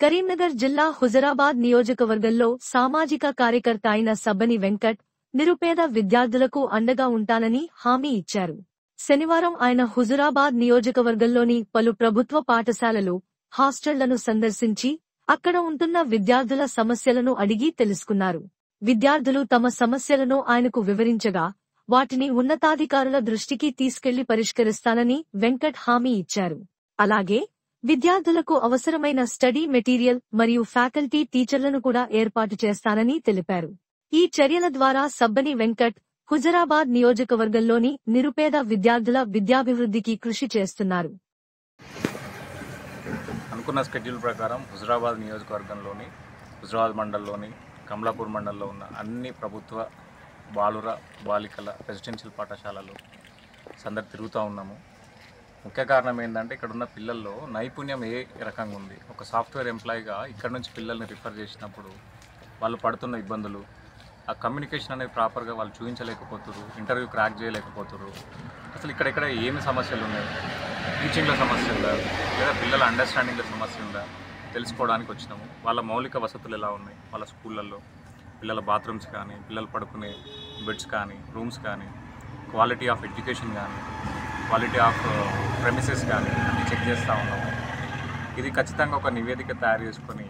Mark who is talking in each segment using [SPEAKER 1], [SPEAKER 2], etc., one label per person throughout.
[SPEAKER 1] కరీంనగర్ జిల్లా హుజరాబాద్ నియోజకవర్గంలో సామాజిక కార్యకర్త అయిన సబ్బని వెంకట్ నిరుపేద విద్యార్థులకు అండగా ఉంటానని హామీ ఇచ్చారు. శనివారం ఆయన హుజురాబాద్ నియోజకవర్గంలోని పలు ప్రభుత్వ పాఠశాలలు, హాస్టళ్లను సందర్శించి అక్కడ ఉంటున్న విద్యార్థుల సమస్యలను అడిగి తెలుసుకున్నారు. విద్యార్థులు తమ సమస్యలను ఆయనకు వివరించగా వాటిని ఉన్నతాధికారుల దృష్టికి తీసుకెళ్లి పరిష్కరిస్తానని వెంకట్ హామీ ఇచ్చారు. అలాగే విద్యార్థులకు అవసరమైన స్టడీ మెటీరియల్ మరియు ఫ్యాకల్టీ టీచర్లను కూడా ఏర్పాటు చేస్తానని తెలిపారు. ఈ చర్యల ద్వారా సబ్బని వెంకట్ హుజరాబాద్ నియోజకవర్గంలోని నిరుపేద విద్యార్థుల విద్యాభివృద్ధికి కృషి చేస్తున్నారు.
[SPEAKER 2] అనుకున్న షెడ్యూల్ ప్రకారం హుజరాబాద్ నియోజకవర్గంలోని హుజరాబాద్ మండలంలోని కమలాపూర్ మండలంలో ఉన్న అన్ని ప్రభుత్వ బాలుర బాలికల రెసిడెన్షియల్ పాఠశాలలు సందర్భ తిరుగుతూ ఉన్నాము. ముఖ్య కారణం ఏంటంటే ఇక్కడ ఉన్న పిల్లల్లో నైపుణ్యం ఏ రకంగా ఉంది. ఒక సాఫ్ట్వేర్ ఎంప్లాయీగా ఇక్కడ నుంచి పిల్లల్ని రిఫర్ చేసినప్పుడు వాళ్ళు పడుతున్న ఇబ్బందులు, ఆ కమ్యూనికేషన్ అనేది ప్రాపర్గా వాళ్ళు చూపించలేకపోతున్నారు, ఇంటర్వ్యూ క్రాక్ చేయలేకపోతున్నారు. అసలు ఇక్కడెక్కడ ఏమి సమస్యలు ఉన్నాయి, టీచింగ్లో సమస్య ఉందా లేదా పిల్లల అండర్స్టాండింగ్లో సమస్య ఉందా తెలుసుకోవడానికి వచ్చినాము. వాళ్ళ మౌలిక వసతులు ఎలా ఉన్నాయి, వాళ్ళ స్కూళ్ళల్లో పిల్లల బాత్రూమ్స్ కానీ, పిల్లలు పడుకునే బెడ్స్ కానీ, రూమ్స్ కానీ, క్వాలిటీ ఆఫ్ ఎడ్యుకేషన్ కానీ, క్వాలిటీ ఆఫ్ ప్రెమిసెస్ కానీ అన్నీ చెక్ చేస్తూ ఉన్నాము. ఇది ఖచ్చితంగా ఒక నివేదిక తయారు చేసుకొని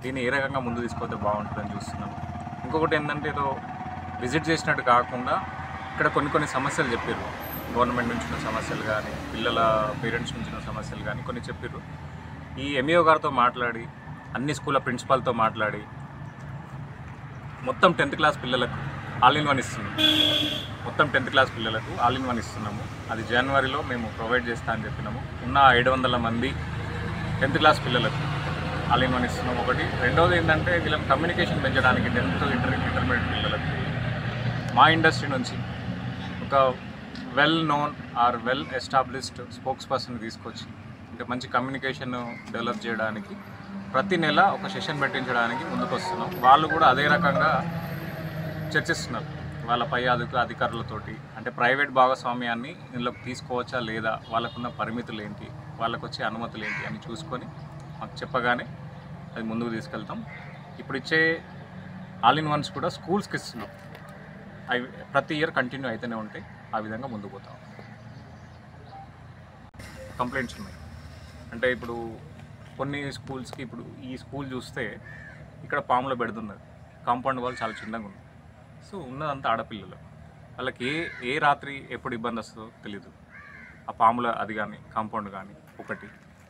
[SPEAKER 2] దీన్ని ఏ రకంగా ముందు తీసుకొస్తే బాగుంటుందని చూస్తున్నాము. ఇంకొకటి ఏంటంటే ఏదో విజిట్ చేసినట్టు కాకుండా ఇక్కడ కొన్ని సమస్యలు చెప్పారు. గవర్నమెంట్ నుంచి ఉన్న సమస్యలు కానీ, పిల్లల పేరెంట్స్ నుంచి ఉన్న సమస్యలు కానీ కొన్ని చెప్పారు. ఈ ఎంఈఓ గారితో మాట్లాడి, అన్ని స్కూళ్ళ ప్రిన్సిపాల్తో మాట్లాడి మొత్తం 10th క్లాస్ పిల్లలకు ఆల్-ఇన్-వన్ ఇస్తున్నాము. మొత్తం 10th క్లాస్ పిల్లలకు ఆల్-ఇన్-వన్ ఇస్తున్నాము. అది జనవరిలో మేము ప్రొవైడ్ చేస్తా అని చెప్పినాము. ఉన్న 700 మంది 10th క్లాస్ పిల్లలకు ఆల్-ఇన్-వన్ ఇస్తున్నాము. ఒకటి. రెండవది ఏంటంటే వీళ్ళని కమ్యూనికేషన్ పెంచడానికి 10th ఇంటర్మీడియట్ పిల్లలకు మా ఇండస్ట్రీ నుంచి ఒక well known are well established spokes person తీసుకొచ్చి అంటే మంచి కమ్యూనికేషన్ డెవలప్ చేయడానికి ప్రతి నెల ఒక సెషన్ పెట్టించడానికి ముందుకు వస్తున్నాం. వాళ్ళు కూడా అదే రకంగా చర్చిస్తున్నారు వాళ్ళ పై అధికారులతోటి. అంటే ప్రైవేట్ భాగస్వామ్యాన్ని ఇందులోకి తీసుకోవచ్చా లేదా, వాళ్ళకున్న పరిమితులు ఏంటి, వాళ్ళకు వచ్చే అనుమతులు ఏంటి అని చూసుకొని మాకు చెప్పగానే అది ముందుకు తీసుకెళ్తాం. ఇప్పుడు ఇచ్చే ఆల్-ఇన్-వన్స్ కూడా స్కూల్స్కి ఇస్తున్నాం. అవి ప్రతి ఇయర్ కంటిన్యూ అయితేనే ఉంటాయి. ఆ విధంగా ముందుకు పోతాం. కంప్లైంట్స్ ఉన్నాయి. అంటే ఇప్పుడు కొన్ని స్కూల్స్కి, ఇప్పుడు ఈ స్కూల్ చూస్తే ఇక్కడ పాముల పెడుతున్నది, కాంపౌండ్ వాళ్ళు చాలా చిన్నగా ఉంది. సో ఉన్నదంతా ఆడపిల్లలు, వాళ్ళకి ఏ రాత్రి ఎప్పుడు ఇబ్బంది వస్తుందో తెలీదు. ఆ పాముల అది కానీ కాంపౌండ్ కానీ ఒకటి.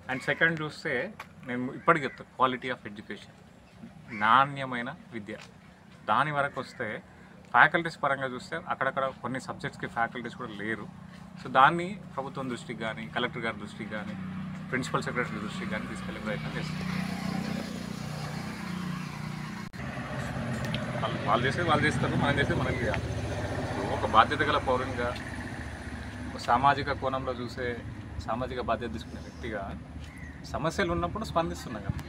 [SPEAKER 2] అండ్ సెకండ్ చూస్తే నేను ఇప్పటికి చెప్తాను, క్వాలిటీ ఆఫ్ ఎడ్యుకేషన్, నాణ్యమైన విద్య. దాని వరకు వస్తే ఫ్యాకల్టీస్ పరంగా చూస్తే అక్కడక్కడ కొన్ని సబ్జెక్ట్స్కి ఫ్యాకల్టీస్ కూడా లేరు. సో దాన్ని ప్రభుత్వం దృష్టికి కానీ, కలెక్టర్ గారి దృష్టికి కానీ, ప్రిన్సిపల్ సెక్రటరీ దృష్టికి కానీ తీసుకెళ్లే ప్రయత్నం చేస్తారు. వాళ్ళు చేస్తారు, మనం చేస్తే మనకి చేయాలి. ఒక బాధ్యత గల పౌరునిగా, ఒక సామాజిక కోణంలో చూసే, సామాజిక బాధ్యత తీసుకునే వ్యక్తిగా సమస్యలు ఉన్నప్పుడు స్పందిస్తున్నాం కదా.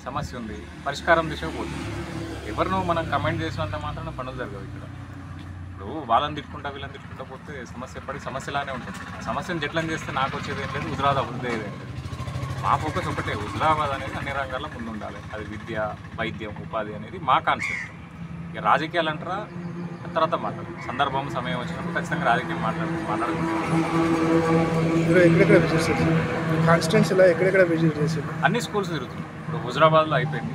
[SPEAKER 2] సమస్య ఉంది, పరిష్కారం దిశగా పోతుంది. ఎవరినో మనం కమెంట్ చేసినంత మాత్రాన పనులు జరగవు ఇక్కడ. ఇప్పుడు వాళ్ళని తిట్టుకుంటా వీళ్ళని తిట్టుకుంటా పోతే సమస్య ఎప్పటికీ సమస్యలానే ఉంటుంది. సమస్యను జట్లని చేస్తే నాకు వచ్చేది ఏం లేదు, హుజరాబాద్ అభివృద్ధి ఏదేం లేదు. మా ఫోకస్ ఒకటే, హుజరాబాద్ అనేది అన్ని రంగాల్లో ముందు ఉండాలి. అది విద్య, వైద్యం, ఉపాధి అనేది మా కాన్సెప్ట్. ఇక రాజకీయాలు అంటారా తర్వాత మాట్లాడు, సందర్భం సమయం వచ్చినప్పుడు ఖచ్చితంగా రాజకీయం మాట్లాడుకుంటాం. అన్ని స్కూల్స్ తిరుగుతున్నాం. ఇప్పుడు హుజరాబాద్లో అయిపోయింది,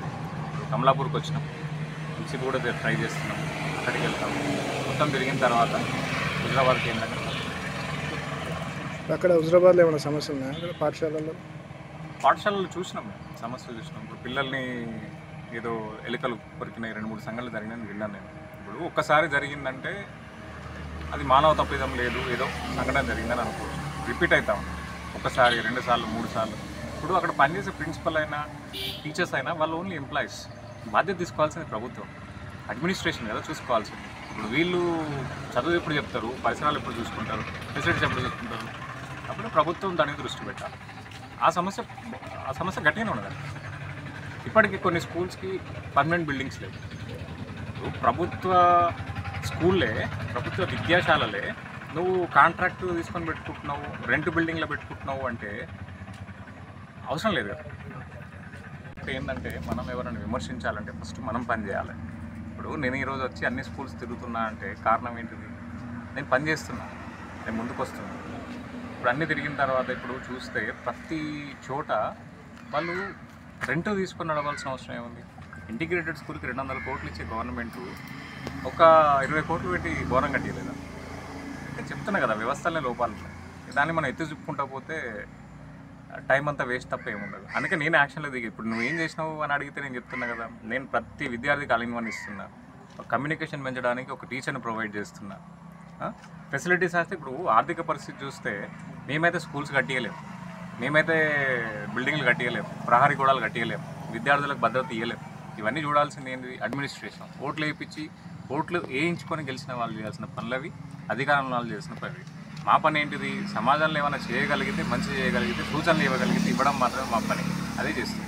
[SPEAKER 2] కమలాపూర్కి వచ్చినాం, ఎంసీ కూడా ట్రై చేస్తున్నాం, అక్కడికి వెళ్తాం. మొత్తం తిరిగిన తర్వాత హుజరాబాద్ కేంద్రంగా
[SPEAKER 3] అక్కడ హుజరాబాద్లో ఏమైనా సమస్యలు ఉన్నాయా?
[SPEAKER 2] పాఠశాలలు చూసినాం, సమస్యలు చూసినాం. ఇప్పుడు పిల్లల్ని ఏదో ఎలుకలు కొరికినాయి, 2-3 సంఘటనలు జరిగినాయని విన్నాను నేను. ఇప్పుడు ఒక్కసారి జరిగిందంటే అది మానవ తప్పిదం లేదు, ఏదో సంఘటన జరిగిందని అనుకోవచ్చు. రిపీట్ అవుతా ఉంది ఒకసారి, 2 సార్లు, 3 సార్లు. ఇప్పుడు అక్కడ పనిచేసే ప్రిన్సిపల్ అయినా, టీచర్స్ అయినా వాళ్ళు ఓన్లీ ఎంప్లాయీస్. బాధ్యత తీసుకోవాల్సింది ప్రభుత్వం, అడ్మినిస్ట్రేషన్ కదా చూసుకోవాల్సింది. ఇప్పుడు వీళ్ళు చదువు ఎప్పుడు చెప్తారు, పరిసరాలు ఎప్పుడు చూసుకుంటారు, ఫెసిలిటీస్ ఎప్పుడు చూసుకుంటారు, అప్పుడు ప్రభుత్వం దానికి దృష్టి పెట్టాలి. ఆ సమస్య గట్టిగానే ఉన్నది. ఇప్పటికీ కొన్ని స్కూల్స్కి పర్మనెంట్ బిల్డింగ్స్ లేవు. ప్రభుత్వ స్కూల్లే, ప్రభుత్వ విద్యాశాలలే నువ్వు కాంట్రాక్ట్ తీసుకొని పెట్టుకుంటున్నావు, రెంట్ బిల్డింగ్లో పెట్టుకుంటున్నావు అంటే అవసరం లేదు కదా. కాన్సెప్ట్ ఏంటంటే మనం ఎవరైనా విమర్శించాలంటే ఫస్ట్ మనం పని చేయాలి. ఇప్పుడు నేను ఈరోజు వచ్చి అన్ని స్కూల్స్ తిరుగుతున్నా అంటే కారణం ఏంటిది? నేను పని చేస్తున్నా, నేను ముందుకు వస్తున్నా. ఇప్పుడు అన్నీ తిరిగిన తర్వాత ఇప్పుడు చూస్తే ప్రతి చోట వాళ్ళు రెంట్ తీసుకొని నడవాల్సిన అవసరం ఏముంది? ఇంటిగ్రేటెడ్ స్కూల్కి 200 కోట్లు ఇచ్చే గవర్నమెంట్ ఒక 20 కోట్లు పెట్టి ఘోరం కట్టలేదా? నేను చెప్తున్నా కదా, వ్యవస్థలనే లోపాలు ఉన్నాయి. దాన్ని మనం ఎత్తి చూపుకుంటా పోతే టైం అంతా వేస్ట్ తప్ప ఏముండదు. అందుకే నేను యాక్షన్లో దిగి ఇప్పుడు నువ్వు ఏం చేసినావు అని అడిగితే నేను చెప్తున్నా కదా, నేను ప్రతి విద్యార్థికి ఆల్-ఇన్-వన్ ఇస్తున్నా, కమ్యూనికేషన్ పెంచడానికి ఒక టీచర్ని ప్రొవైడ్ చేస్తున్నా. ఫెసిలిటీస్ అయితే ఇప్పుడు ఆర్థిక పరిస్థితి చూస్తే మేమైతే స్కూల్స్ కట్టియలేము, మేమైతే బిల్డింగ్లు కట్టియలేము, ప్రహరీ గోడలు కట్టియలేము, విద్యార్థులకు భద్రత ఇవ్వలేము. ఇవన్నీ చూడాల్సింది ఏంటి? అడ్మినిస్ట్రేషన్. ఓట్లు వేయించి ఓట్లు వేయించుకొని గెలిచిన వాళ్ళు చేయాల్సిన పనులవి, అధికారంలో వాళ్ళు చేసిన పనులు. మా పని ఏంటిది? సమాజంలో ఏమైనా చేయగలిగితే, మంచి చేయగలిగితే, సూచనలు ఇవ్వగలిగితే ఇవ్వడం మాత్రమే మా పని. అదే చేస్తుంది.